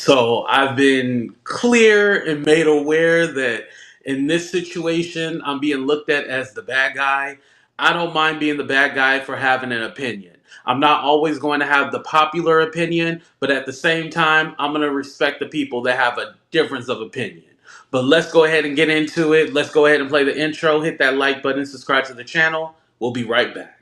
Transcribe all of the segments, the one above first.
So I've been clear and made aware that in this situation, I'm being looked at as the bad guy. I don't mind being the bad guy for having an opinion. I'm not always going to have the popular opinion, but at the same time, I'm going to respect the people that have a difference of opinion. But let's go ahead and get into it. Let's go ahead and play the intro. Hit that like button, subscribe to the channel. We'll be right back.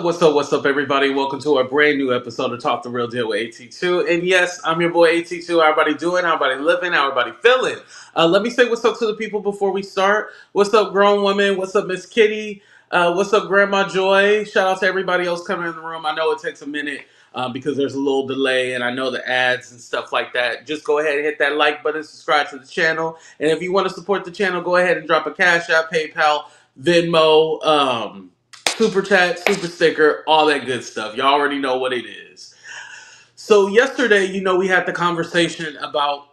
What's up, everybody? Welcome to a brand new episode of Talk the Real Deal with AT2. And yes, I'm your boy AT2. How everybody doing? How everybody living? How everybody feeling? Let me say what's up to the people before we start. What's up, grown women? What's up, Miss Kitty? What's up, Grandma Joy? Shout out to everybody else coming in the room. I know it takes a minute because there's a little delay, and I know the ads and stuff like that. Just go ahead and hit that like button, subscribe to the channel. And if you want to support the channel, go ahead and drop a Cash App, PayPal, Venmo, super chat, super sticker, all that good stuff. Y'all already know what it is. So yesterday, we had the conversation about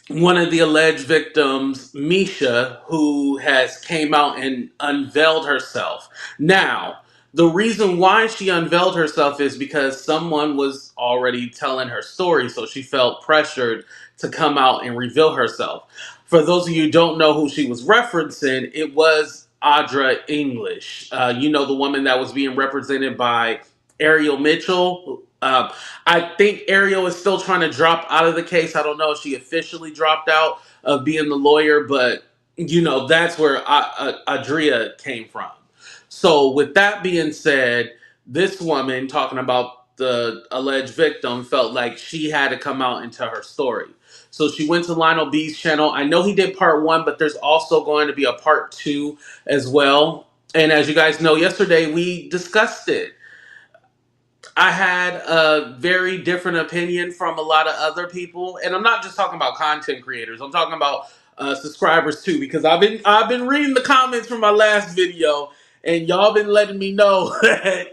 one of the alleged victims, Misha, who has came out and unveiled herself. Now, the reason why she unveiled herself is because someone was already telling her story, so she felt pressured to come out and reveal herself. For those of you who don't know who she was referencing, it was Audra English. The woman that was being represented by Ariel Mitchell. I think Ariel is still trying to drop out of the case. I don't know if she officially dropped out of being the lawyer, but that's where Audrea came from. So with that being said, this woman talking about the alleged victim felt like she had to come out and tell her story. So she went to Lionel B's channel. I know he did part one, but there's also going to be a part two as well. And as you guys know, yesterday we discussed it. I had a very different opinion from a lot of other people, and I'm not just talking about content creators. I'm talking about subscribers too, because I've been reading the comments from my last video, and y'all been letting me know that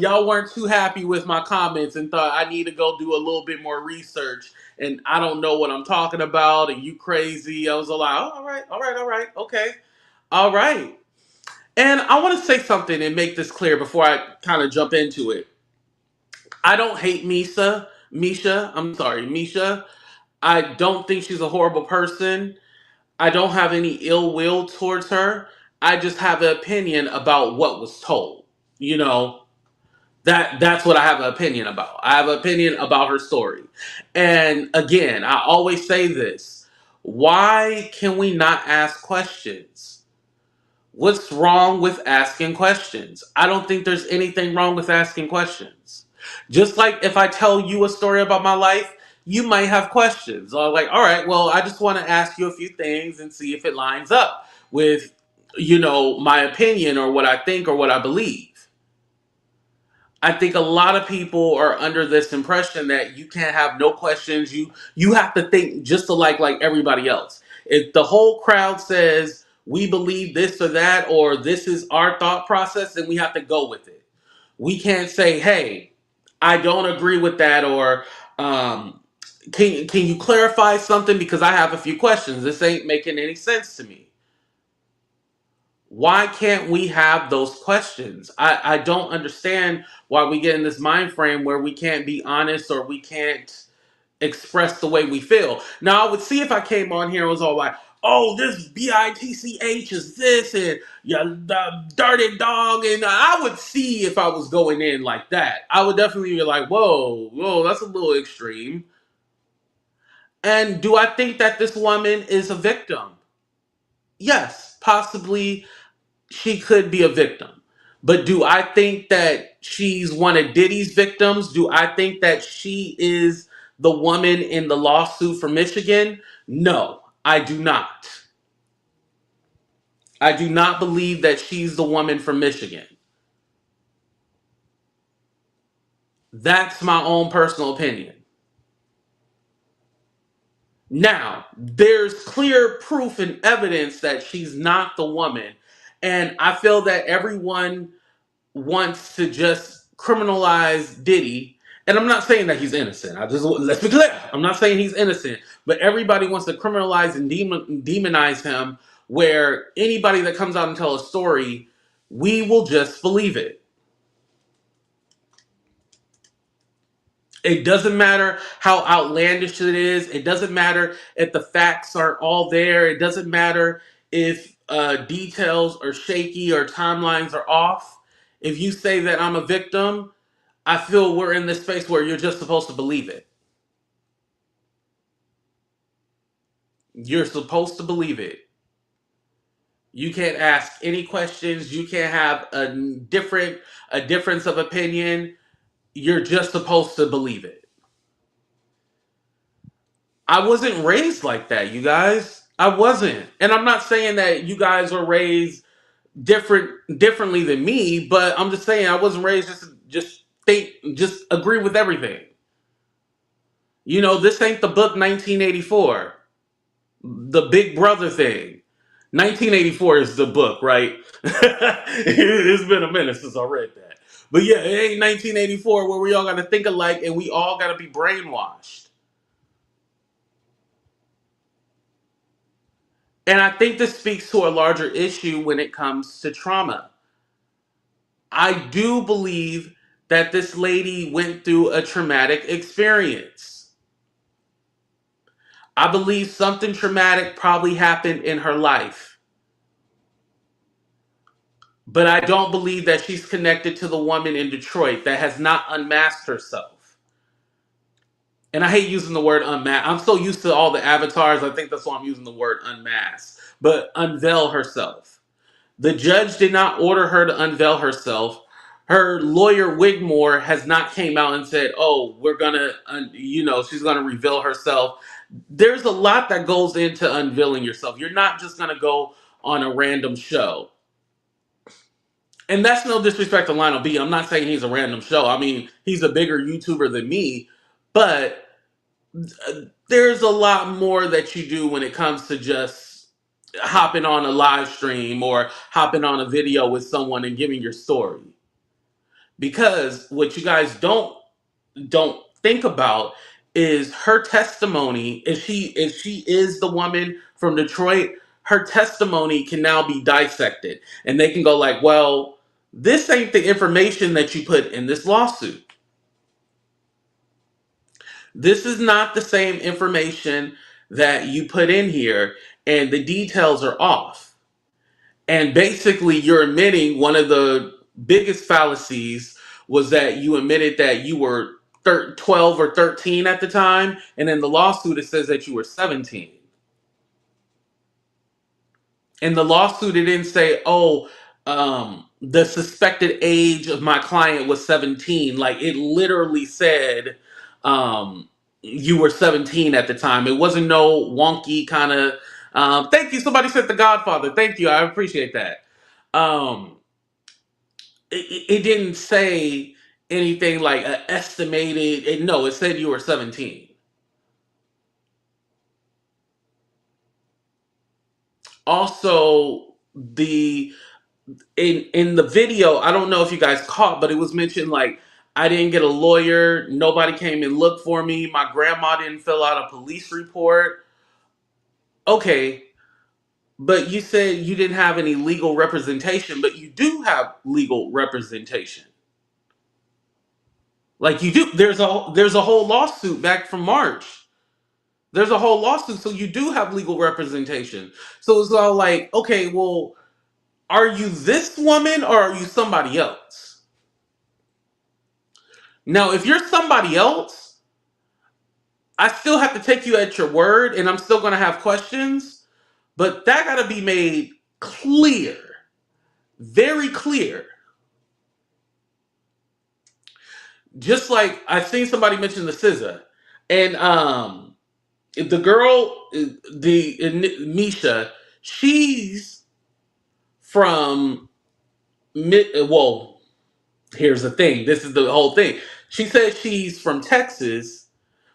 y'all weren't too happy with my comments and thought I need to go do a little bit more research, and I don't know what I'm talking about, and you crazy. I was like, oh, all right, okay, all right. And I want to say something and make this clear before I kind of jump into it. I don't hate Misha. I don't think she's a horrible person. I don't have any ill will towards her. I just have an opinion about what was told. You know, that's what I have an opinion about. I have an opinion about her story. And again, I always say this. Why can we not ask questions? What's wrong with asking questions? I don't think there's anything wrong with asking questions. Just like if I tell you a story about my life, you might have questions. I'm like, all right, well, I just want to ask you a few things and see if it lines up with, my opinion or what I think or what I believe. I think a lot of people are under this impression that you can't have no questions. You have to think just like everybody else. If the whole crowd says we believe this or that, or this is our thought process, then we have to go with it. We can't say, hey, I don't agree with that, or can you clarify something because I have a few questions. This ain't making any sense to me. Why can't we have those questions? I don't understand why we get in this mind frame where we can't be honest or we can't express the way we feel. Now, I would see if I came on here and was all like, oh, this BITCH is this, and yeah, the dirty dog, and I would see if I was going in like that. I would definitely be like, whoa, that's a little extreme. And do I think that this woman is a victim? Yes, possibly she could be a victim. But do I think that she's one of Diddy's victims? Do I think that she is the woman in the lawsuit for Michigan? No, I do not. I do not believe that she's the woman from Michigan. That's my own personal opinion. Now, there's clear proof and evidence that she's not the woman. And I feel that everyone wants to just criminalize Diddy. And I'm not saying that he's innocent. Let's be clear. I'm not saying he's innocent, but everybody wants to criminalize and demonize him. Where anybody that comes out and tell a story, we will just believe it. It doesn't matter how outlandish it is. It doesn't matter if the facts aren't all there. It doesn't matter if details are shaky or timelines are off. If you say that I'm a victim, I feel we're in this space where you're just supposed to believe it. You're supposed to believe it. You can't ask any questions. You can't have a difference of opinion. You're just supposed to believe it. I wasn't raised like that, you guys. I wasn't. And I'm not saying that you guys were raised differently than me, but I'm just saying I wasn't raised just agree with everything. You know, this ain't the book 1984. The Big Brother thing. 1984 is the book, right? It's been a minute since I read that. But yeah, it ain't 1984 where we all got to think alike and we all got to be brainwashed. And I think this speaks to a larger issue when it comes to trauma. I do believe that this lady went through a traumatic experience. I believe something traumatic probably happened in her life. But I don't believe that she's connected to the woman in Detroit that has not unmasked herself. And I hate using the word unmask. I'm so used to all the avatars, I think that's why I'm using the word unmask. But unveil herself. The judge did not order her to unveil herself. Her lawyer Wigdmore has not came out and said, "Oh, we're gonna, she's gonna reveal herself." There's a lot that goes into unveiling yourself. You're not just gonna go on a random show, and that's no disrespect to Lionel B. I'm not saying he's a random show. I mean, he's a bigger YouTuber than me, but there's a lot more that you do when it comes to just hopping on a live stream or hopping on a video with someone and giving your story. Because what you guys don't think about is her testimony. If she is the woman from Detroit, her testimony can now be dissected, and they can go like, well, this ain't the information that you put in this lawsuit. This is not the same information that you put in here, and the details are off. And basically, you're admitting one of the biggest fallacies was that you admitted that you were 12 or 13 at the time, and in the lawsuit, it says that you were 17. In the lawsuit, it didn't say, oh, the suspected age of my client was 17. Like, it literally said you were 17 at the time. It wasn't no wonky kind of, thank you, somebody said The Godfather. Thank you, I appreciate that. Um, it didn't say anything like estimated. No, it said you were 17. Also, in the video, I don't know if you guys caught, but it was mentioned like I didn't get a lawyer, nobody came and looked for me, my grandma didn't fill out a police report. Okay, but you said you didn't have any legal representation, but you do have legal representation. Like you do. There's a whole lawsuit back from March. There's a whole lawsuit, so you do have legal representation. So it's all like, okay, well, are you this woman or are you somebody else? Now, if you're somebody else, I still have to take you at your word and I'm still going to have questions, but that got to be made clear, very clear. Just like I've seen somebody mention the SZA, and the girl, the Misha, she's from well, here's the thing. This is the whole thing. She said she's from Texas,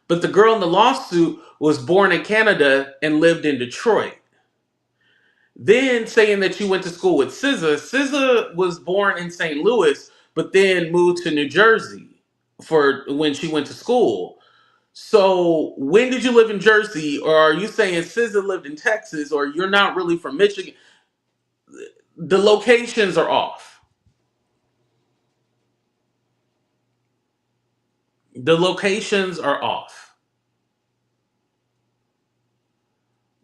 but the girl in the lawsuit was born in Canada and lived in Detroit. Then saying that you went to school with SZA. SZA was born in St. Louis, but then moved to New Jersey for when she went to school. So when did you live in Jersey, or are you saying SZA lived in Texas, or you're not really from Michigan? The locations are off. The locations are off.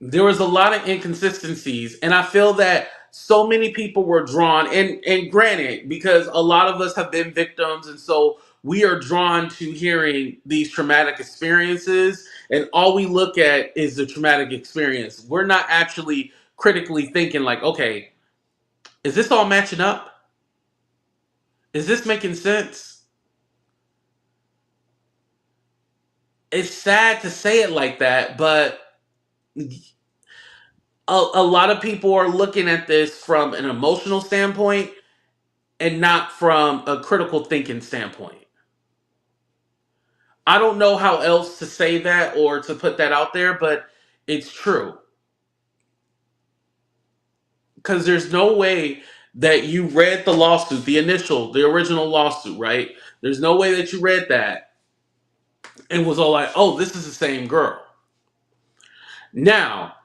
There was a lot of inconsistencies, and I feel that so many people were drawn, and granted, because a lot of us have been victims, and so we are drawn to hearing these traumatic experiences, and all we look at is the traumatic experience. We're not actually critically thinking like, okay, is this all matching up? Is this making sense? It's sad to say it like that, but a lot of people are looking at this from an emotional standpoint and not from a critical thinking standpoint. I don't know how else to say that or to put that out there, but it's true. Because there's no way that you read the lawsuit, the original lawsuit, right? There's no way that you read that and was all like, oh, this is the same girl. Now,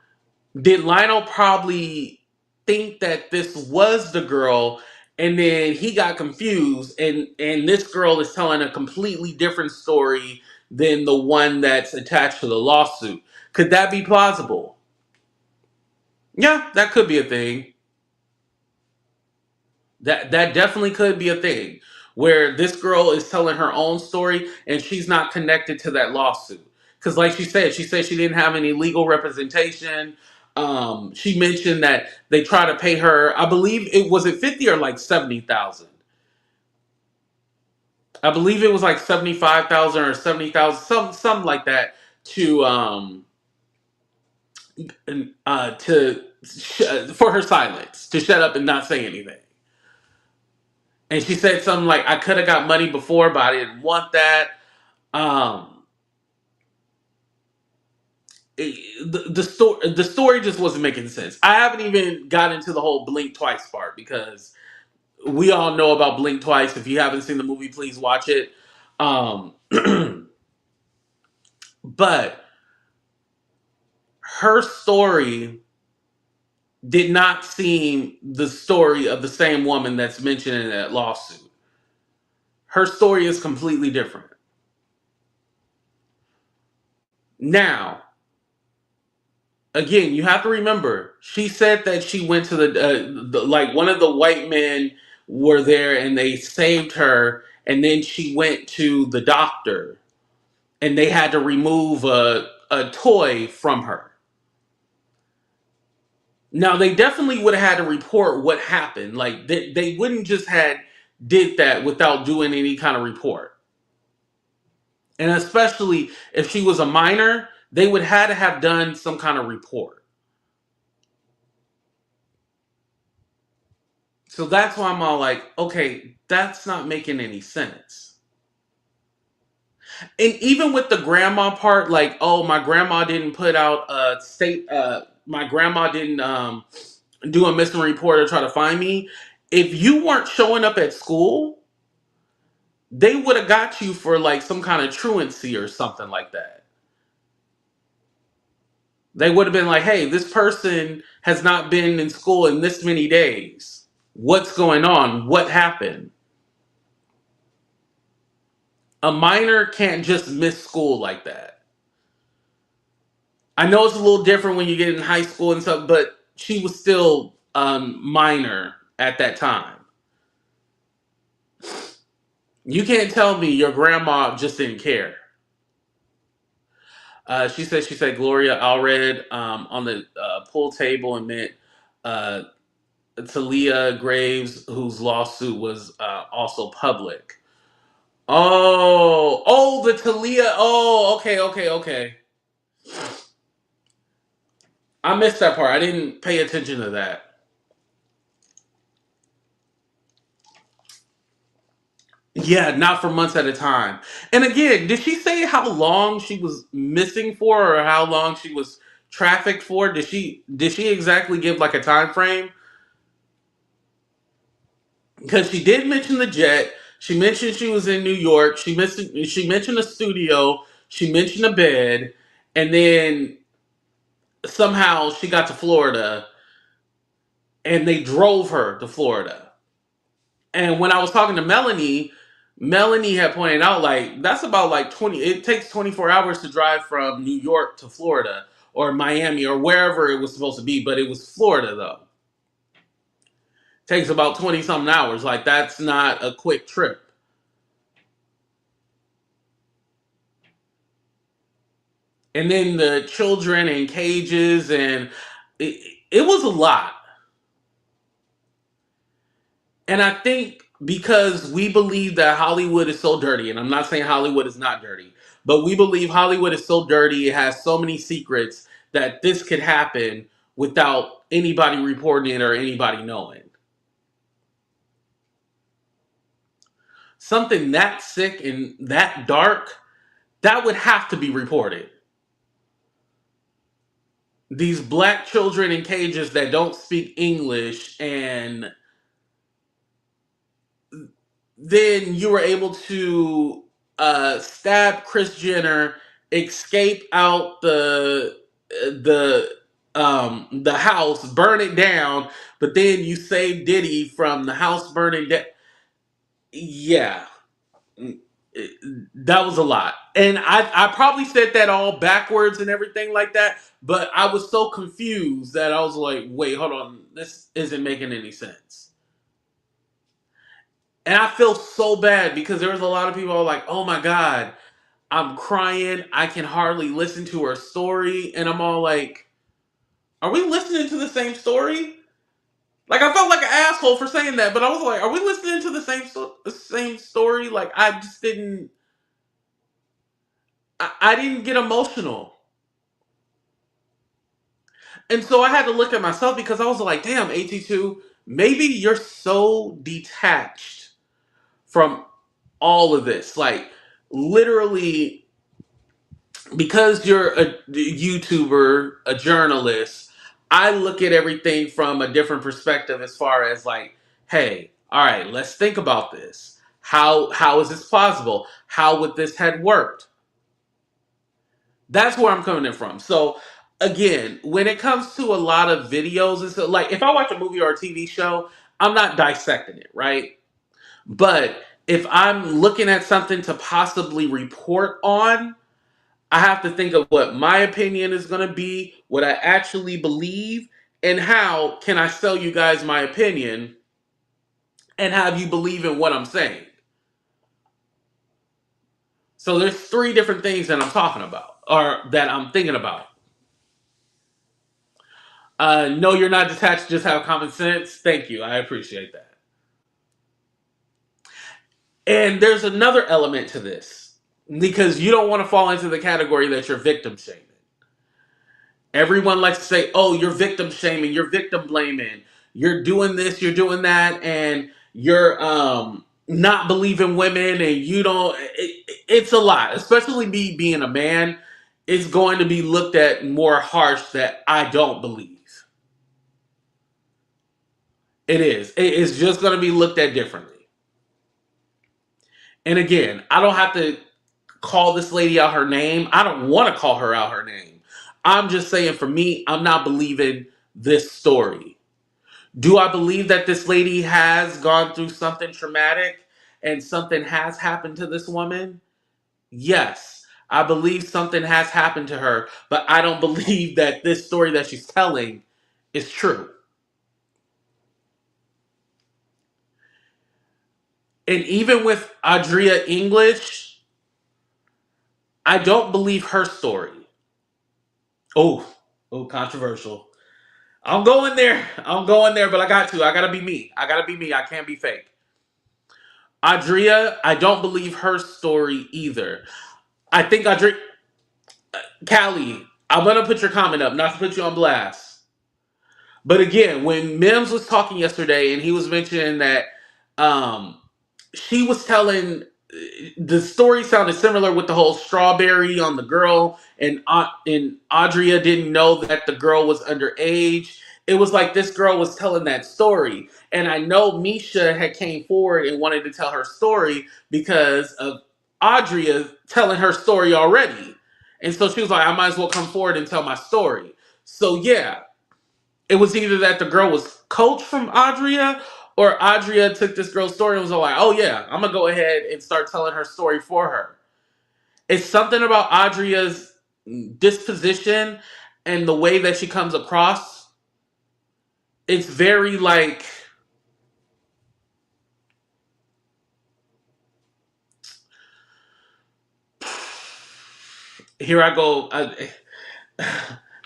did Lionel probably think that this was the girl, and then he got confused, and this girl is telling a completely different story than the one that's attached to the lawsuit? Could that be plausible? Yeah, that could be a thing. That definitely could be a thing where this girl is telling her own story and she's not connected to that lawsuit. Because, like she said she didn't have any legal representation. She mentioned that they try to pay her. I believe it was it 50 or like 70,000. I believe it was like 75,000 or 70,000, something like that for her silence, to shut up and not say anything. And she said something like, I could have got money before, but I didn't want that. Um, the story just wasn't making sense. I haven't even got into the whole blink twice part because we all know about Blink Twice. If you haven't seen the movie, please watch it. Um, but her story did not seem the story of the same woman that's mentioned in that lawsuit. Her story is completely different. Now, again, you have to remember, she said that she went to like one of the white men were there and they saved her, and then she went to the doctor and they had to remove a toy from her. Now, they definitely would have had to report what happened. Like, they wouldn't just had did that without doing any kind of report. And especially if she was a minor, they would have to have done some kind of report. So that's why I'm all like, okay, that's not making any sense. And even with the grandma part, like, oh, my grandma didn't put out a state, my grandma didn't do a missing report or try to find me. If you weren't showing up at school, they would have got you for like some kind of truancy or something like that. They would have been like, hey, this person has not been in school in this many days. What's going on? What happened? A minor can't just miss school like that. I know it's a little different when you get in high school and stuff, but she was still minor at that time. You can't tell me your grandma just didn't care. She said Gloria Allred on the pool table and meant uh, Talia Graves, whose lawsuit was also public. The Talia. Oh, okay. I missed that part. I didn't pay attention to that. Yeah, not for months at a time. And again, did she say how long she was missing for, or how long she was trafficked for? Did she exactly give like a time frame? Because she did mention the jet. She mentioned she was in New York. She mentioned a studio. She mentioned a bed, and then somehow she got to Florida, and they drove her to Florida. And when I was talking to Melanie, Melanie had pointed out like that's about like 20. It takes 24 hours to drive from New York to Florida or Miami or wherever it was supposed to be, but it was Florida though. Takes about 20 something hours. Like that's not a quick trip. And then the children in cages, and it was a lot. And I think because we believe that Hollywood is so dirty, and I'm not saying Hollywood is not dirty, but we believe Hollywood is so dirty, it has so many secrets that this could happen without anybody reporting it or anybody knowing. Something that sick and that dark, that would have to be reported. These black children in cages that don't speak English, and then you were able to stab Chris Jenner, escape out the house, burn it down, but then you save Diddy from the house burning down. Yeah, that was a lot, and I probably said that all backwards and everything like that. But I was so confused that I was like, "Wait, hold on, this isn't making any sense." And I feel so bad because there was a lot of people who are like, "Oh my god, I'm crying. I can hardly listen to her story." And I'm all like, are we listening to the same story? Like, I felt like an asshole for saying that, but I was like, are we listening to the same story? Like, I just didn't. I didn't get emotional. And so I had to look at myself because I was like, damn, AT2, maybe you're so detached from all of this. Like, literally, because you're a YouTuber, a journalist, I look at everything from a different perspective as far as like, hey, all right, let's think about this. How is this plausible? How would this had worked? That's where I'm coming in from. So again, when it comes to a lot of videos, it's like if I watch a movie or a TV show, I'm not dissecting it, right? But if I'm looking at something to possibly report on, I have to think of what my opinion is going to be, what I actually believe, and how can I sell you guys my opinion and have you believe in what I'm saying. So there's three different things that I'm talking about or that I'm thinking about. No, you're not detached, just have common sense. Thank you. I appreciate that. And there's another element to this because you don't want to fall into the category that you're victim shaming. Everyone likes to say, "Oh, you're victim shaming, you're victim blaming, you're doing this, you're doing that, and you're not believing women, and you don't." It's a lot, especially me being a man. It's going to be looked at more harsh that I don't believe. It is. It's just going to be looked at differently. And again, I don't have to call this lady out her name. I don't want to call her out her name. I'm just saying, for me, I'm not believing this story. Do I believe that this lady has gone through something traumatic and something has happened to this woman? Yes. I believe something has happened to her, but I don't believe that this story that she's telling is true. And even with Audrea English, I don't believe her story. Oh, oh, controversial. I'm going there. I'm going there, but I got to. I gotta be me. I gotta be me. I can't be fake. Audrea, I don't believe her story either. I think Audrea, Cali, I'm gonna put your comment up, not to put you on blast. But again, when Mims was talking yesterday and he was mentioning that um, she was telling the story sounded similar with the whole strawberry on the girl, and Audrea didn't know that the girl was underage. It was like this girl was telling that story, and I know Misha had came forward and wanted to tell her story because of Audrea telling her story already, and so she was like, I might as well come forward and tell my story. So yeah, it was either that the girl was coached from Audrea, or Audrea took this girl's story and was like, oh yeah, I'm gonna go ahead and start telling her story for her. It's something about Audrea's disposition and the way that she comes across. It's very like, here I go.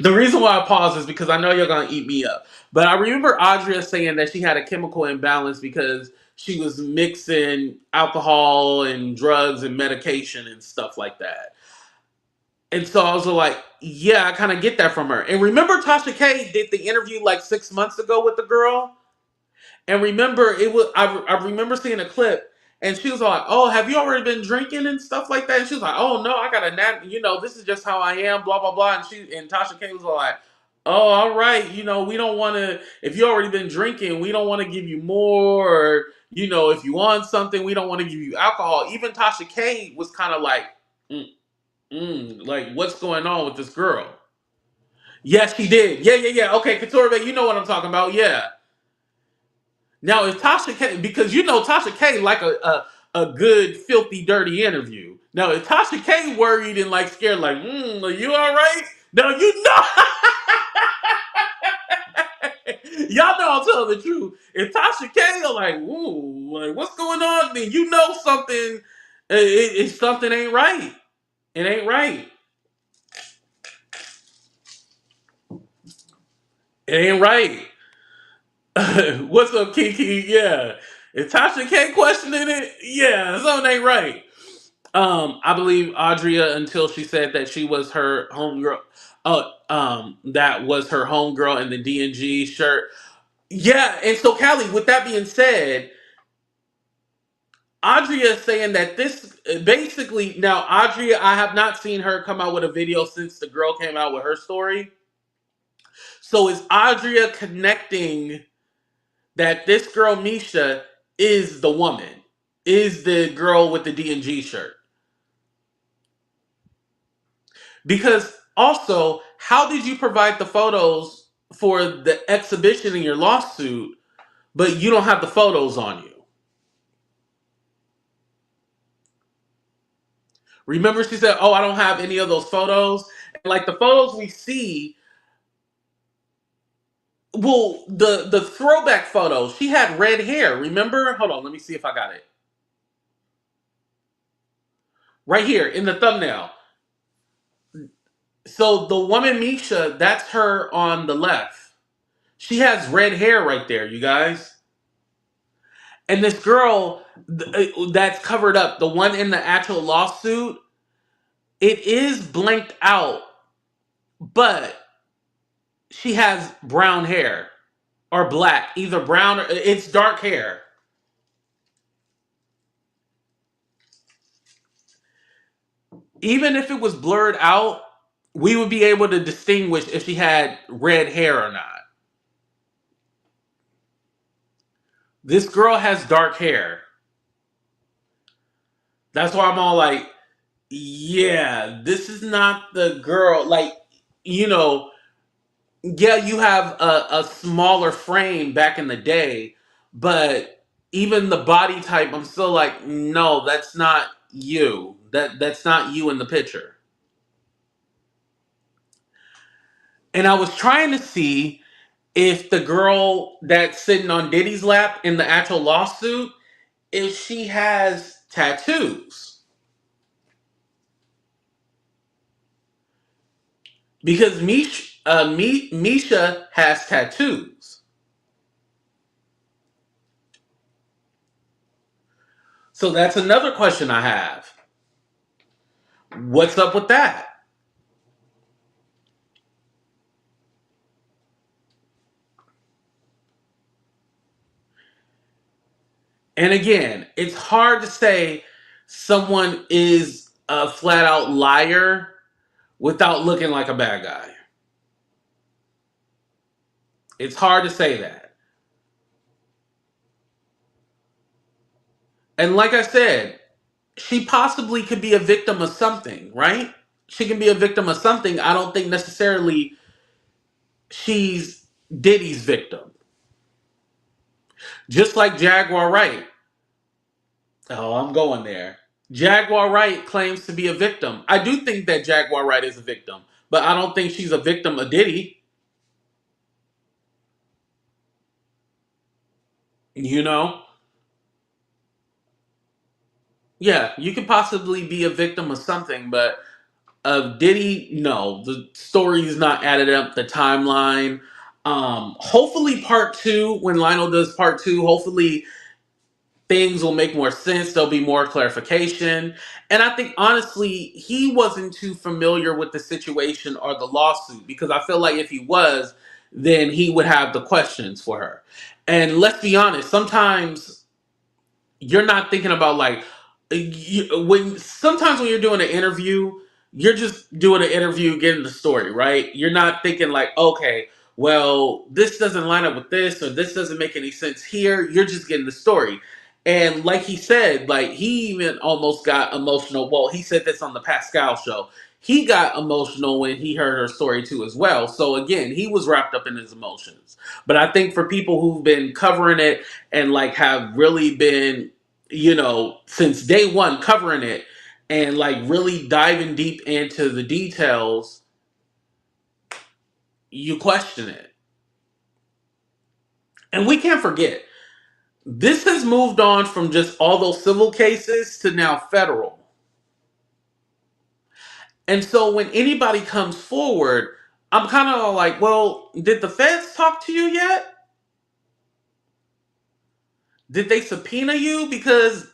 The reason why I pause is because I know you're gonna eat me up. But I remember Audrea saying that she had a chemical imbalance because she was mixing alcohol and drugs and medication and stuff like that. And so I was like, yeah, I kind of get that from her. And remember Tasha K did the interview like 6 months ago with the girl? And remember, I remember seeing a clip, and she was like, "Oh, have you already been drinking and stuff like that?" And she was like, "Oh no, I got a nat. This is just how I am." Blah blah blah. And Tasha K was like, "Oh, all right. We don't want to. If you already been drinking, we don't want to give you more. Or if you want something, we don't want to give you alcohol." Even Tasha K was kind of like, like, what's going on with this girl? Yes, she did. Yeah, yeah, yeah. Okay, Couture, you know what I'm talking about. Yeah. Now, if Tasha K, because Tasha K like a good filthy dirty interview. Now, if Tasha K worried and like scared, like, are you all right? Now y'all know I'm telling the truth. If Tasha K are like, ooh, like what's going on? Then something, something ain't right. It ain't right. It ain't right. What's up, Kiki? Yeah. If Tasha K questioning it, yeah, something ain't right. I believe Audrea until she said that she was her homegirl. That was her homegirl in the D&G shirt. Yeah, and so Cali, with that being said, Audrea is saying that this basically now Audrea, I have not seen her come out with a video since the girl came out with her story. So is Audrea connecting that this girl Misha is the woman, is the girl with the D&G shirt? Because also, how did you provide the photos for the exhibition in your lawsuit, but you don't have the photos on you? Remember, she said, "Oh, I don't have any of those photos." And like the photos we see, well, the throwback photos, she had red hair. Remember? Hold on, let me see if I got it right here in the thumbnail. So the woman Misha, that's her on the left. She has red hair right there, you guys. And this girl that's covered up, the one in the actual lawsuit, it is blanked out, but she has brown hair or black, either brown or it's dark hair. Even if it was blurred out, we would be able to distinguish if she had red hair or not. This girl has dark hair. That's why I'm all like, yeah, this is not the girl. Like, you know, yeah, you have a smaller frame back in the day, but even the body type, I'm still like, no, that's not you. That's not you in the picture. And I was trying to see if the girl that's sitting on Diddy's lap in the actual lawsuit, if she has tattoos. Because Misha has tattoos. So that's another question I have. What's up with that? And again, it's hard to say someone is a flat out liar without looking like a bad guy. It's hard to say that. And like I said, she possibly could be a victim of something, right? She can be a victim of something. I don't think necessarily she's Diddy's victim. Just like Jaguar Wright. Oh, I'm going there. Jaguar Wright claims to be a victim. I do think that Jaguar Wright is a victim, but I don't think she's a victim of Diddy. You know? Yeah, you could possibly be a victim of something, but of Diddy, no. The story is not added up, the timeline. Hopefully part two, when Lionel does part two, hopefully things will make more sense. There'll be more clarification. And I think honestly, he wasn't too familiar with the situation or the lawsuit because I feel like if he was, then he would have the questions for her. And let's be honest, sometimes you're not thinking about like when sometimes when you're doing an interview, you're just doing an interview, getting the story right. You're not thinking like, okay, well, this doesn't line up with this, or this doesn't make any sense here. You're just getting the story. And like he said, like he even almost got emotional. Well, he said this on the Pascal show. He got emotional when he heard her story too, as well. So again, he was wrapped up in his emotions. But I think for people who've been covering it and like have really been, since day one covering it and like really diving deep into the details, you question it. And we can't forget, this has moved on from just all those civil cases to now federal. And so when anybody comes forward, I'm kind of like, well, did the feds talk to you yet? Did they subpoena you? Because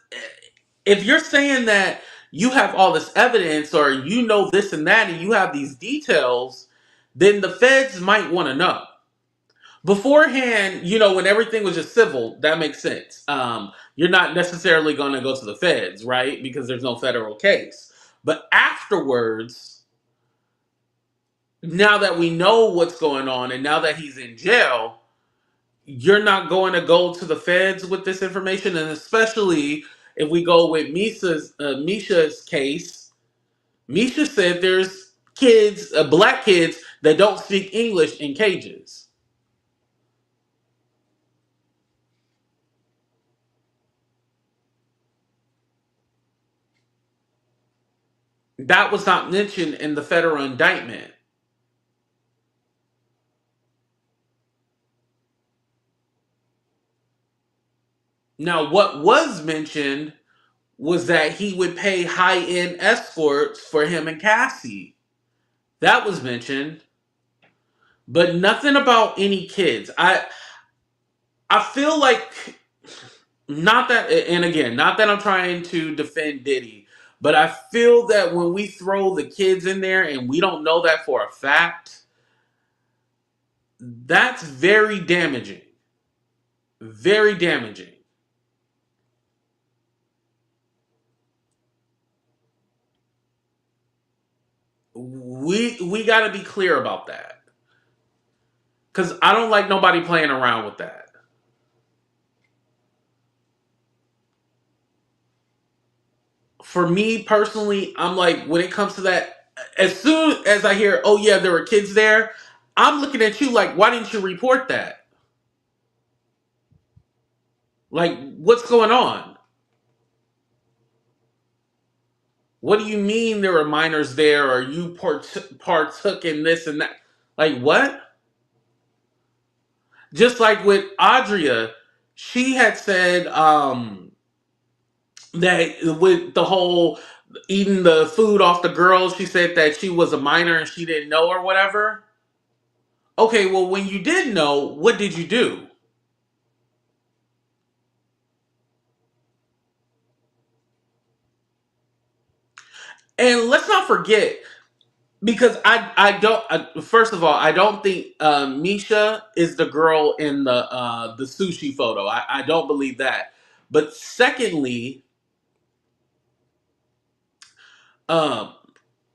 if you're saying that you have all this evidence or you know this and that and you have these details, then the feds might want to know. Beforehand, when everything was just civil, that makes sense. You're not necessarily going to go to the feds, right? Because there's no federal case. But afterwards, now that we know what's going on and now that he's in jail, you're not going to go to the feds with this information. And especially if we go with Misha's case, Misha said there's kids, black kids, that don't speak English in cages. That was not mentioned in the federal indictment. Now, what was mentioned was that he would pay high end escorts for him and Cassie. That was mentioned, but nothing about any kids. I feel like not that, and again, not that I'm trying to defend Diddy, but I feel that when we throw the kids in there and we don't know that for a fact, that's very damaging. Very damaging. We got to be clear about that because I don't like nobody playing around with that. For me personally, I'm like, when it comes to that, as soon as I hear, oh yeah, there were kids there, I'm looking at you like, why didn't you report that? Like, what's going on? What do you mean there were minors there, or you partook in this and that? Like, what? Just like with Audrea, she had said that with the whole eating the food off the girls, she said that she was a minor and she didn't know or whatever. Okay, well, when you did know, what did you do? And let's not forget, because I don't. First of all, I don't think Misha is the girl in the sushi photo. I don't believe that. But um,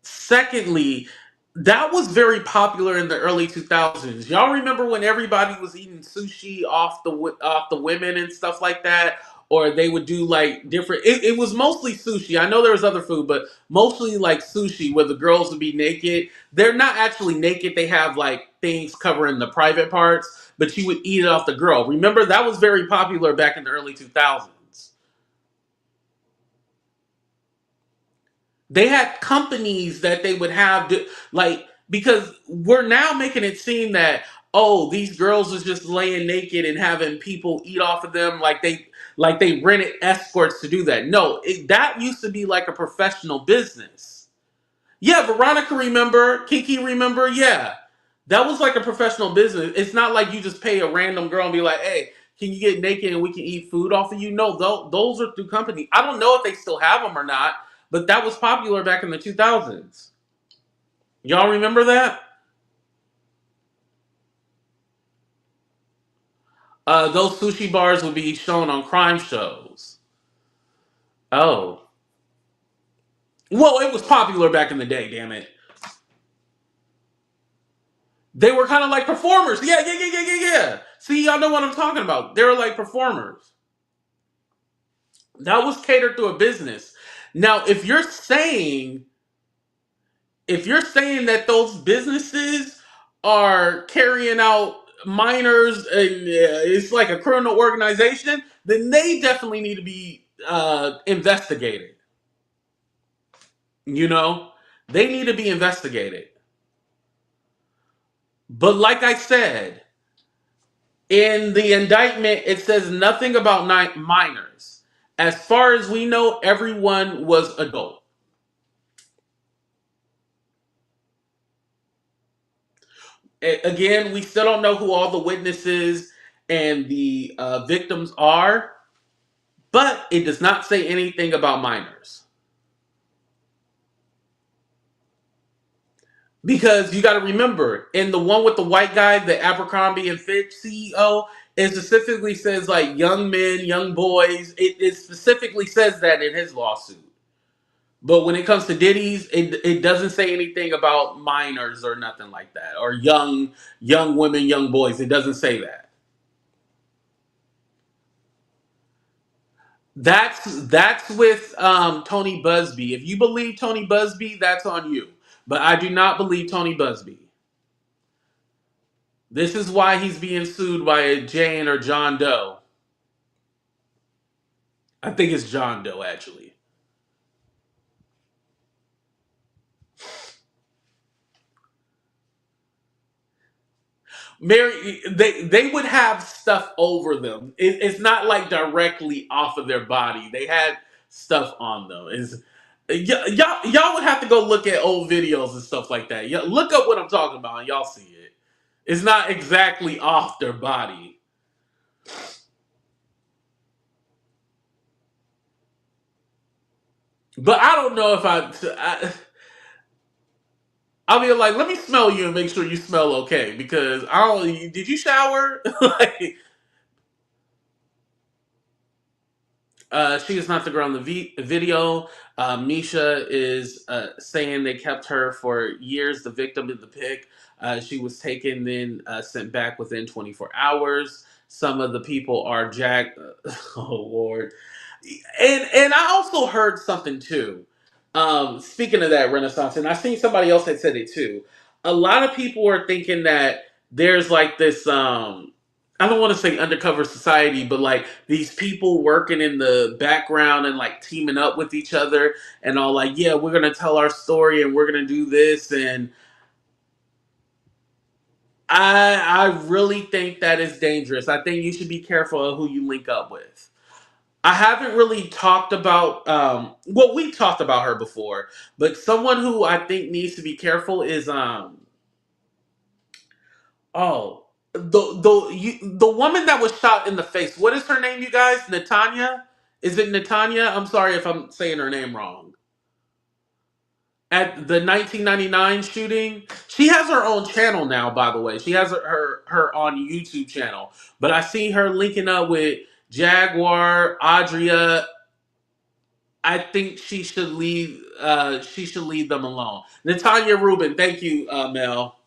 secondly, that was very popular in the early 2000s. Y'all remember when everybody was eating sushi off the women and stuff like that, or they would do like different. It was mostly sushi. I know there was other food, but mostly like sushi, where the girls would be naked. They're not actually naked. They have like things covering the private parts, but you would eat it off the girl. Remember that was very popular back in the early 2000s. They had companies that they would have like, because we're now making it seem that, oh, these girls is just laying naked and having people eat off of them, like they rented escorts to do that. No, that used to be like a professional business. Yeah, Veronica, remember? Kiki, remember? Yeah, that was like a professional business. It's not like you just pay a random girl and be like, hey, can you get naked and we can eat food off of you? No, those are through company. I don't know if they still have them or not, but that was popular back in the 2000s. Y'all remember that? Those sushi bars would be shown on crime shows. Oh. Well, it was popular back in the day, damn it. They were kind of like performers. Yeah, yeah, yeah, yeah, yeah, yeah. See, y'all know what I'm talking about. They were like performers. That was catered to a business. Now, if you're saying that those businesses are carrying out minors and it's like a criminal organization, then they definitely need to be investigated. You know, they need to be investigated. But like I said, in the indictment, it says nothing about minors. As far as we know, everyone was adult. Again, we still don't know who all the witnesses and the victims are, but it does not say anything about minors. Because you got to remember, in the one with the white guy, the Abercrombie and Fitch CEO, it specifically says like young men, young boys. It specifically says that in his lawsuit. But when it comes to Diddy's, it doesn't say anything about minors or nothing like that, or young women, young boys. It doesn't say that. That's with Tony Busby. If you believe Tony Busby, that's on you. But I do not believe Tony Busby. This is why he's being sued by a Jane or John Doe. I think it's John Doe actually. Mary, they would have stuff over them. It's not like directly off of their body. They had stuff on them. Y'all would have to go look at old videos and stuff like that. Look up what I'm talking about, and y'all see it. It's not exactly off their body. But I don't know if I'll be like, let me smell you and make sure you smell okay because I don't. Did you shower? Like, she is not the girl in the video. Misha is saying they kept her for years, the victim in the pic. She was taken, then sent back within 24 hours. Some of the people are oh, Lord. And I also heard something too. Speaking of that Renaissance, and I seen somebody else that said it too. A lot of people are thinking that there's like this. I don't want to say undercover society, but like these people working in the background and like teaming up with each other and all like, yeah, we're gonna tell our story and we're gonna do this. And I really think that is dangerous. I think you should be careful of who you link up with. I haven't really talked about well, we talked about her before, but someone who I think needs to be careful is oh, the woman that was shot in the face. What is her name, you guys? Natanya? Is it Natanya? I'm sorry if I'm saying her name wrong. At the 1999 shooting, she has her own channel now. By the way, she has her on YouTube channel. But I see her linking up with Jaguar Audrea, I think she should leave. She should leave them alone. Natanya Rubin, thank you, Mel.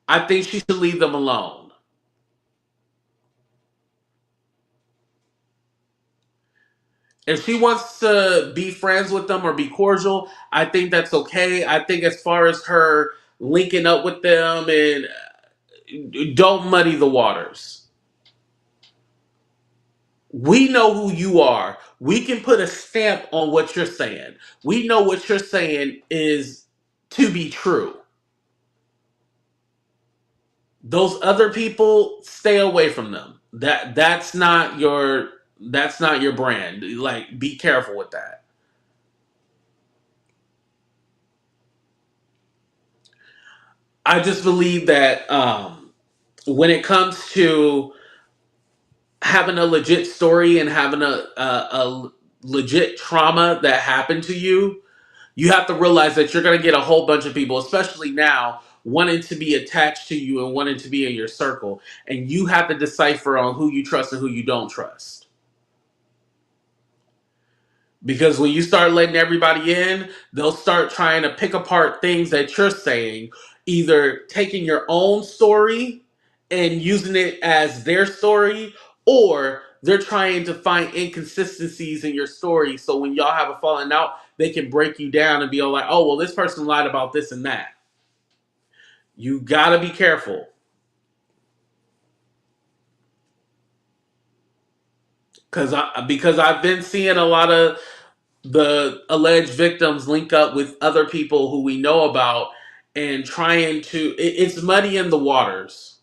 I think she should leave them alone. If she wants to be friends with them or be cordial, I think that's okay. I think as far as her linking up with them, and don't muddy the waters. We know who you are. We can put a stamp on what you're saying. We know what you're saying is to be true. Those other people, stay away from them. That's not your brand. Like, be careful with that. I just believe that when it comes to having a legit story and having a legit trauma that happened to you, you have to realize that you're going to get a whole bunch of people, especially now, wanting to be attached to you and wanting to be in your circle. And you have to decipher on who you trust and who you don't trust. Because when you start letting everybody in, they'll start trying to pick apart things that you're saying, either taking your own story and using it as their story, or they're trying to find inconsistencies in your story. So when y'all have a falling out, they can break you down and be all like, oh, well, this person lied about this and that. You gotta be careful. Because I've been seeing a lot of the alleged victims link up with other people who we know about and trying to it's muddy in the waters.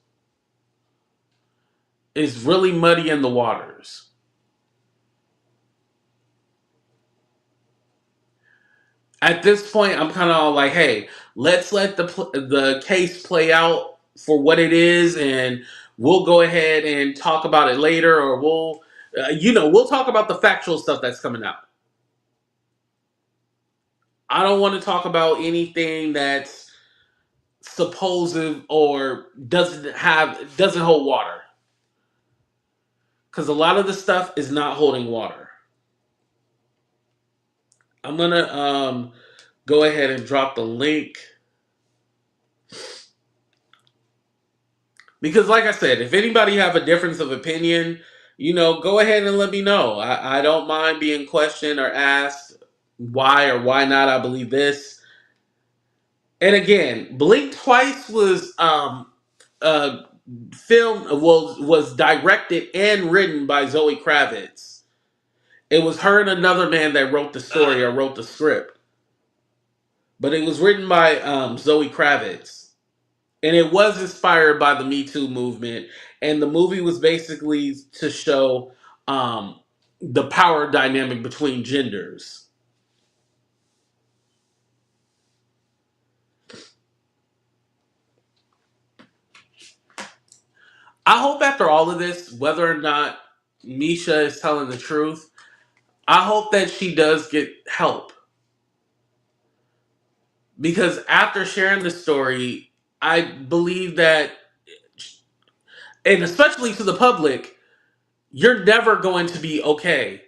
It's really muddy in the waters. At this point, I'm kind of like, hey, let's let the case play out for what it is, and we'll go ahead and talk about it later, or we'll talk about the factual stuff that's coming out. I don't want to talk about anything that's supposed or doesn't hold water, because a lot of the stuff is not holding water. I'm gonna go ahead and drop the link, because, like I said, if anybody have a difference of opinion, go ahead and let me know. I don't mind being questioned or asked why or why not I believe this. And again, Blink Twice was uh filmed was directed and written by Zoe Kravitz. It was her and another man that wrote the story or wrote the script. But it was written by Zoe Kravitz. And it was inspired by the Me Too movement. And the movie was basically to show the power dynamic between genders. I hope after all of this, whether or not Misha is telling the truth, I hope that she does get help. Because after sharing the story, I believe that, and especially to the public, you're never going to be okay.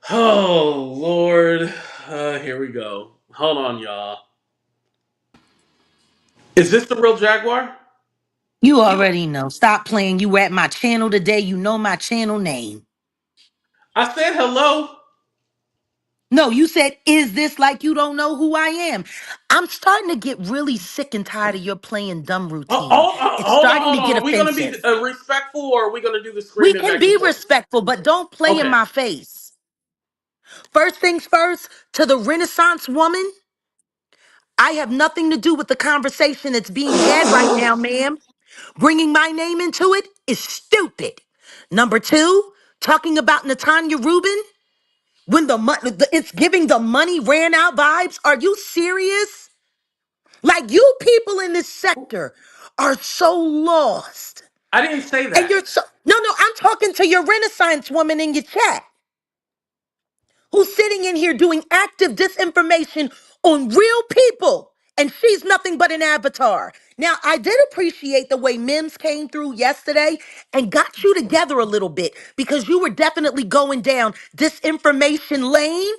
Oh, Lord. Here we go. Hold on, y'all. Is this the real Jaguar? You already know. Stop playing. You at my channel today. You know my channel name. I said hello. No, you said, is this like you don't know who I am? I'm starting to get really sick and tired of your playing dumb routine. It's Hold on, starting hold to on. get Are we going to be offensive. respectful, or are we going to do the We screaming can back and be forth? respectful, but don't play in Okay. my face. First things first, to the Renaissance woman, I have nothing to do with the conversation that's being had right now, ma'am. Bringing my name into it is stupid. Number two, talking about Natanya Rubin. When it's giving the money ran out vibes. Are you serious? Like, you people in this sector are so lost. I didn't say And that. you're so no, I'm talking to your Renaissance woman in your chat who's sitting in here doing active disinformation on real people And she's nothing but an avatar. Now, I did appreciate the way Mims came through yesterday and got you together a little bit because you were definitely going down disinformation lane.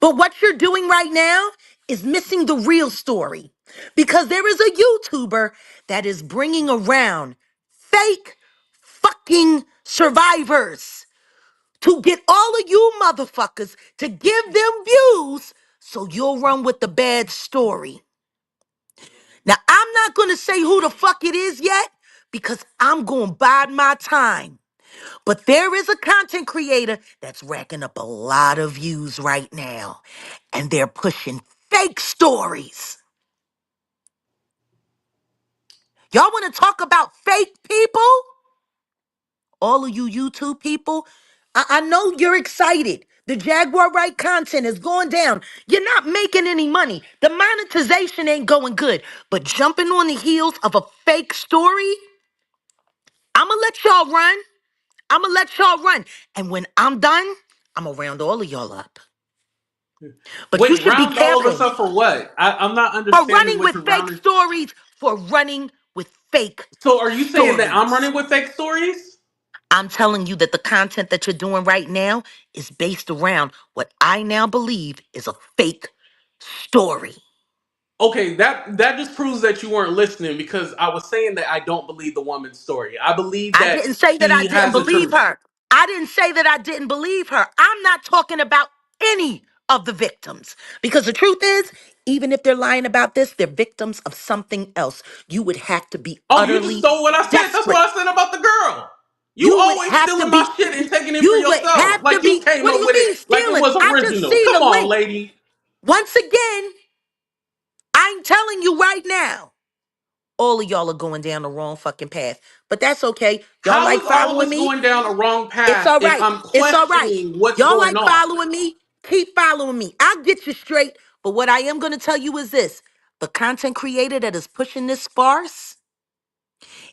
But what you're doing right now is missing the real story because there is a YouTuber that is bringing around fake fucking survivors to get all of you motherfuckers to give them views so you'll run with the bad story. Now, I'm not going to say who the fuck it is yet because I'm going to bide my time. But there is a content creator that's racking up a lot of views right now, and they're pushing fake stories. Y'all want to talk about fake people? All of you YouTube people, I know you're excited. The Jaguar right content is going down. You're not making any money. The monetization ain't going good. But jumping on the heels of a fake story, I'ma let y'all run. I'ma let y'all run. And when I'm done, I'ma round all of y'all up. But you Wait, should be round all of us careful up for what? I'm not for understanding running what with you're fake rounding. stories, for running with fake So are you saying that I'm stories. running with fake stories? I'm telling you that the content that you're doing right now is based around what I now believe is a fake story. Okay, that just proves that you weren't listening because I was saying that I don't believe the woman's story. I believe I that didn't say that I she didn't has the believe truth. her. I didn't say that I didn't believe her. I'm not talking about any of the victims because the truth is, even if they're lying about this, they're victims of something else. You would have to be Oh, you just utterly stole what I said. That's desperate. what I said about the girl. You You would always have to stealing my be, shit and taking it for you would yourself. have to Like you be, came what do up you with it mean like it stealing? was I just original. seen Come the on, link. lady. Once again, I'm telling you right now, all of y'all are going down the wrong fucking path. But that's okay. Y'all How like is all of following us me? going down a wrong It's path all if right. I'm It's all right. questioning what's Y'all going like on? following me? Keep following me. I'll get you straight. But what I am going to tell you is this: the content creator that is pushing this farce,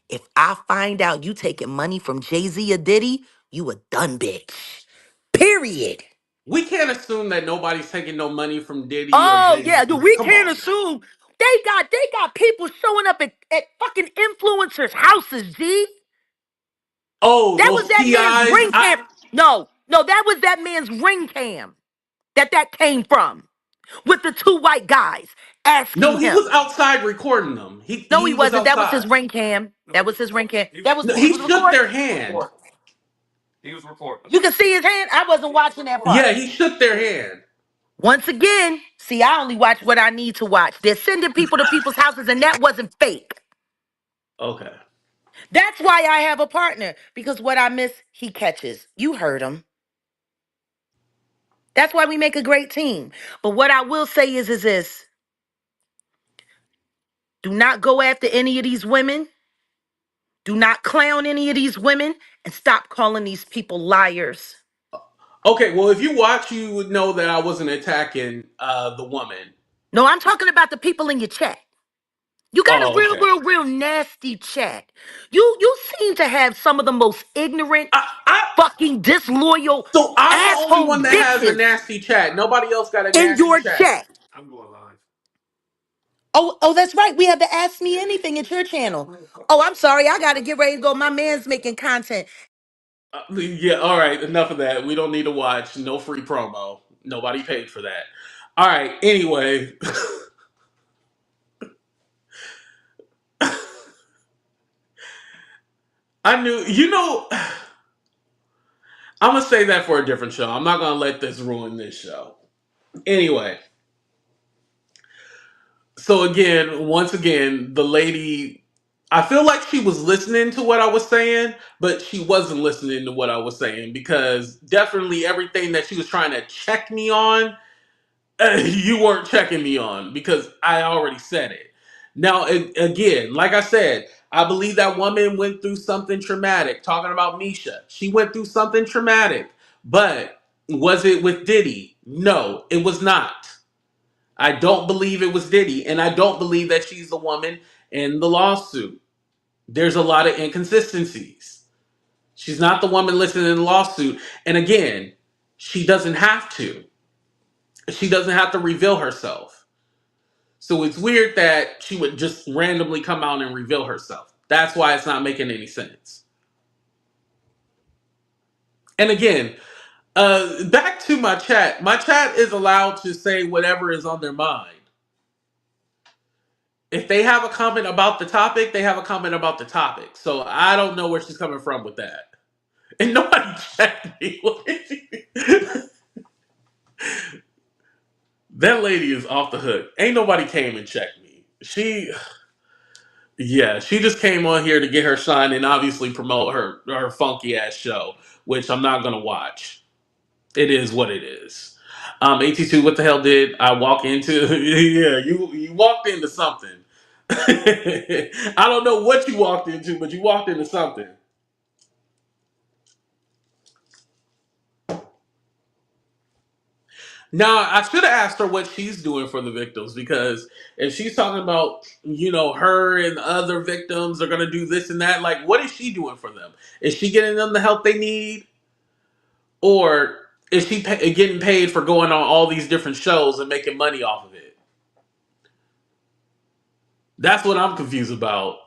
if I find out you taking money from Jay-Z or Diddy, you a done bitch. Period. We can't assume that nobody's taking no money from Diddy or Oh Jay yeah, dude, Z. we Come can't on now. assume. They got people showing up at fucking influencers' houses, G. Oh, That was those that man's PIs. ring cam. No, that was that man's ring cam that came from with the two white guys No, asking he him. was outside recording them. He No, he he was wasn't. That was outside. his ring cam. That was his ring cam. That was No, he he was shook recording. their hand. You can see his hand. I wasn't watching that part. Yeah, he shook their hand. Once again, see, I only watch what I need to watch. They're sending people to people's houses, and that wasn't fake. Okay. That's why I have a partner because what I miss, he catches. You heard him. That's why we make a great team. But what I will say is this: do not go after any of these women. Do not clown any of these women, and stop calling these people liars. Okay, well, if you watch, you would know that I wasn't attacking the woman. No, I'm talking about the people in your chat. You got a Oh, real, okay. real, real nasty chat. You seem to have some of the most ignorant, I fucking disloyal so I'm the only asshole one that has a bitches nasty chat. Nobody else got a in nasty your chat. chat. Oh, that's right. We have the Ask Me Anything at your channel. Oh, I'm sorry. I gotta get ready to go. My man's making content. Yeah, all right. Enough of that. We don't need to watch. No free promo. Nobody paid for that. All right. Anyway, I knew. I'm gonna say that for a different show. I'm not gonna let this ruin this show. Anyway, so again, once again, the lady, I feel like she was listening to what I was saying, but she wasn't listening to what I was saying because definitely everything that she was trying to check me on, you weren't checking me on because I already said it. Now, again, like I said, I believe that woman went through something traumatic. Talking about Misha, she went through something traumatic, but was it with Diddy? No, it was not. I don't believe it was Diddy, and I don't believe that she's the woman in the lawsuit. There's a lot of inconsistencies. She's not the woman listed in the lawsuit, and again, she doesn't have to. She doesn't have to reveal herself. So it's weird that she would just randomly come out and reveal herself. That's why it's not making any sense. And again, back to my chat. My chat is allowed to say whatever is on their mind. If they have a comment about the topic, they have a comment about the topic. So I don't know where she's coming from with that. And nobody checked me. That lady is off the hook. Ain't nobody came and checked me. Yeah, she just came on here to get her shine and obviously promote her funky ass show, which I'm not gonna watch. It is what it is. 82, what the hell did I walk into? Yeah, you walked into something. I don't know what you walked into, but you walked into something. Now, I should have asked her what she's doing for the victims because if she's talking about, her and other victims are going to do this and that, like, what is she doing for them? Is she getting them the help they need? Or is she getting paid for going on all these different shows and making money off of it? That's what I'm confused about.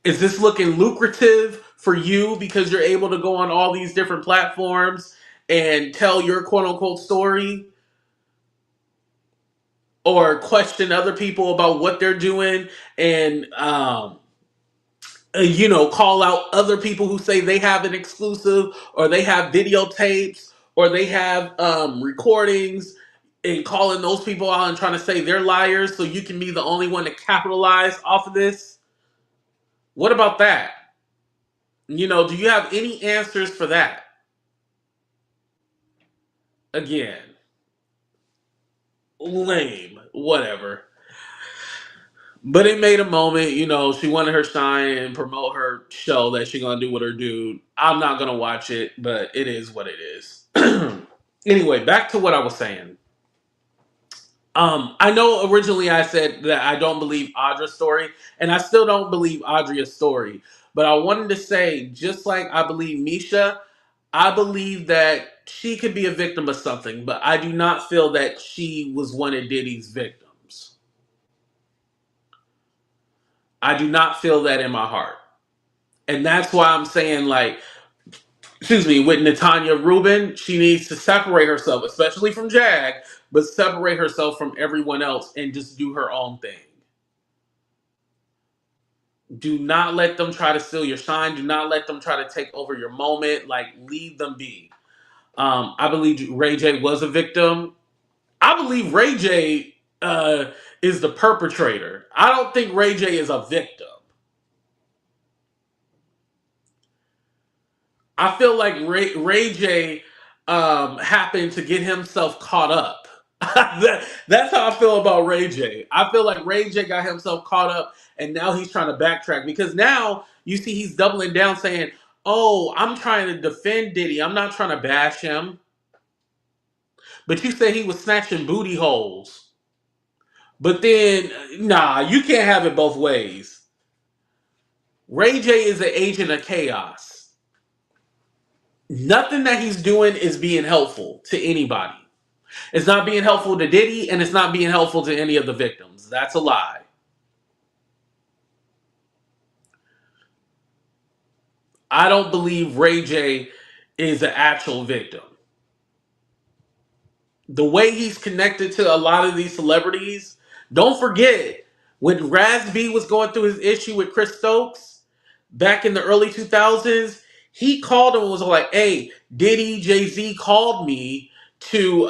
Is this looking lucrative for you because you're able to go on all these different platforms and tell your quote unquote story? Or question other people about what they're doing and call out other people who say they have an exclusive or they have videotapes or they have recordings and calling those people out and trying to say they're liars so you can be the only one to capitalize off of this. What about that? Do you have any answers for that? Again, lame, whatever. But it made a moment, she wanted her shine and promote her show that she gonna do with her dude. I'm not gonna watch it, but it is what it is. Anyway, back to what I was saying. I know originally I said that I don't believe Audra's story, and I still don't believe Audrea's story. But I wanted to say, just like I believe Misha, I believe that she could be a victim of something, but I do not feel that she was one of Diddy's victims. I do not feel that in my heart. And that's why I'm saying, like, excuse me, with Natanya Rubin, she needs to separate herself, especially from Jag, but separate herself from everyone else and just do her own thing. Do not let them try to steal your shine. Do not let them try to take over your moment. Like, leave them be. I believe Ray J was a victim. I believe Ray J is the perpetrator. I don't think Ray J is a victim. I feel like Ray J happened to get himself caught up. That's how I feel about Ray J. I feel like Ray J got himself caught up and now he's trying to backtrack because now you see he's doubling down saying, oh, I'm trying to defend Diddy. I'm not trying to bash him. But you said he was snatching booty holes. But then, nah, you can't have it both ways. Ray J is an agent of chaos. Nothing that he's doing is being helpful to anybody. It's not being helpful to Diddy, and it's not being helpful to any of the victims. That's a lie. I don't believe Ray J is an actual victim. The way he's connected to a lot of these celebrities, don't forget when Raz B was going through his issue with Chris Stokes back in the early 2000s, he called him and was like, hey, Diddy, Jay-Z called me to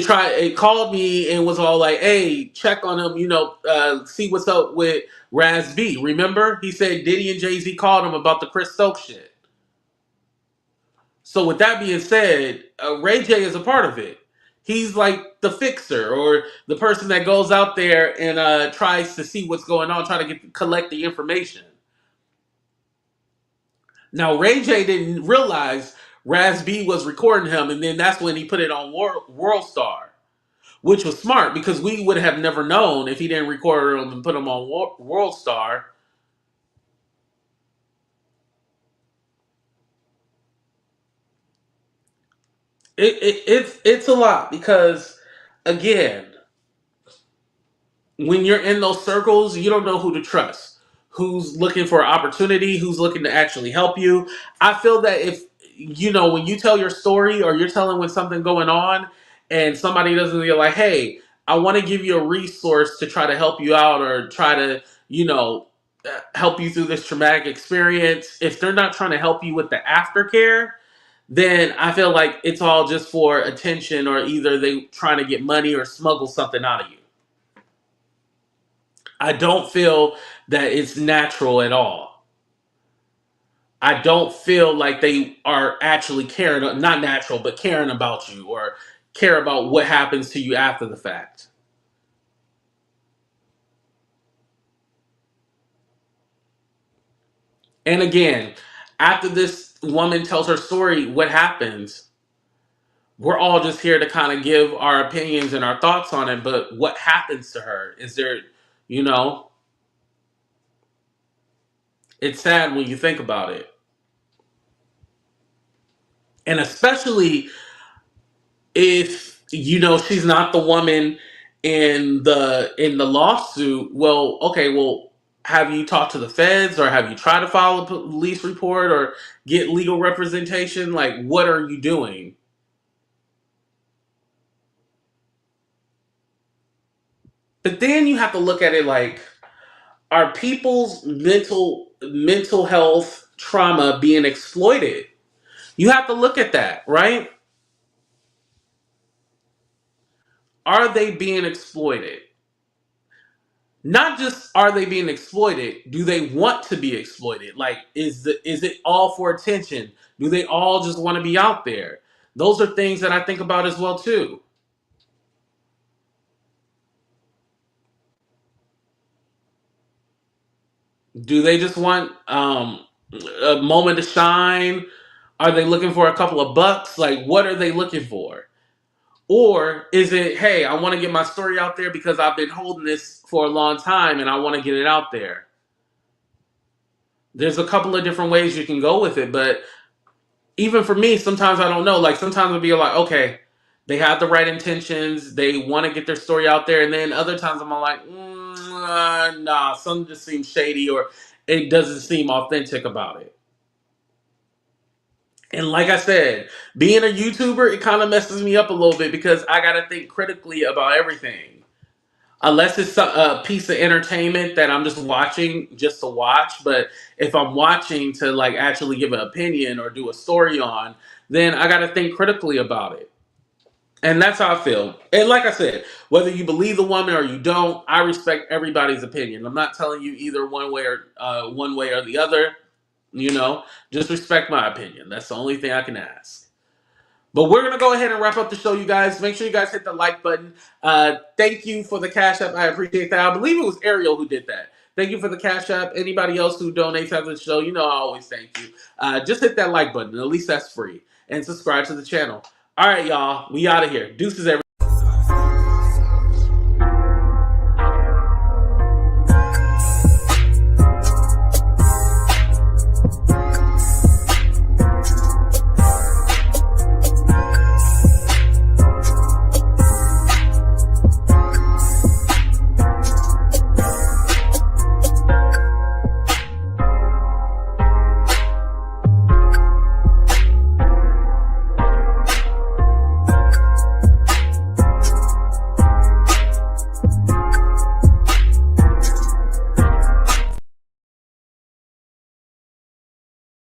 try. It called me and was all like, hey, check on him, see what's up with Raz B. Remember? He said Diddy and Jay-Z called him about the Chris Stokes shit. So with that being said, Ray J is a part of it. He's like the fixer or the person that goes out there and tries to see what's going on, try to collect the information. Now Ray J didn't realize Raz B was recording him, and then that's when he put it on World Star, which was smart because we would have never known if he didn't record him and put him on World Star. It's a lot because again. when you're in those circles, you don't know who to trust. Who's looking for opportunity, who's looking to actually help you. I feel that if when you tell your story or you're telling when something going on and somebody doesn't feel like, hey, I want to give you a resource to try to help you out or try to, help you through this traumatic experience. If they're not trying to help you with the aftercare, then I feel like it's all just for attention or either they trying to get money or smuggle something out of you. I don't feel that it's natural at all. I don't feel like they are actually caring, not natural, but caring about you or care about what happens to you after the fact. And again, after this woman tells her story, what happens? We're all just here to kind of give our opinions and our thoughts on it, but what happens to her? Is there, you know, it's sad when you think about it. And especially if she's not the woman in the lawsuit. Well, okay, well, have you talked to the feds or have you tried to file a police report or get legal representation? Like, what are you doing? But then you have to look at it like, are people's mental health trauma being exploited? You have to look at that, right? Are they being exploited? Not just are they being exploited, do they want to be exploited? Like, is it all for attention? Do they all just want to be out there? Those are things that I think about as well too. Do they just want a moment to shine? Are they looking for a couple of bucks? Like, what are they looking for? Or is it, hey, I want to get my story out there because I've been holding this for a long time and I want to get it out there? There's a couple of different ways you can go with it, but even for me, sometimes I don't know. Like, sometimes I'll be like, okay, they have the right intentions, they want to get their story out there, and then other times I'm like, nah, something just seems shady or it doesn't seem authentic about it. And like I said, being a YouTuber, it kind of messes me up a little bit because I got to think critically about everything. Unless it's a piece of entertainment that I'm just watching just to watch, but if I'm watching to like actually give an opinion or do a story on, then I got to think critically about it. And that's how I feel. And like I said, whether you believe the woman or you don't, I respect everybody's opinion. I'm not telling you either one way or the other. Just respect my opinion. That's the only thing I can ask. But we're gonna go ahead and wrap up the show, you guys. Make sure you guys hit the like button. Thank you for the cash app. I appreciate that. I believe it was Ariel who did that. Thank you for the cash app. Anybody else who donates after the show, I always thank you. Just hit that like button. At least that's free. And subscribe to the channel. All right, y'all. We out of here. Deuces, everybody.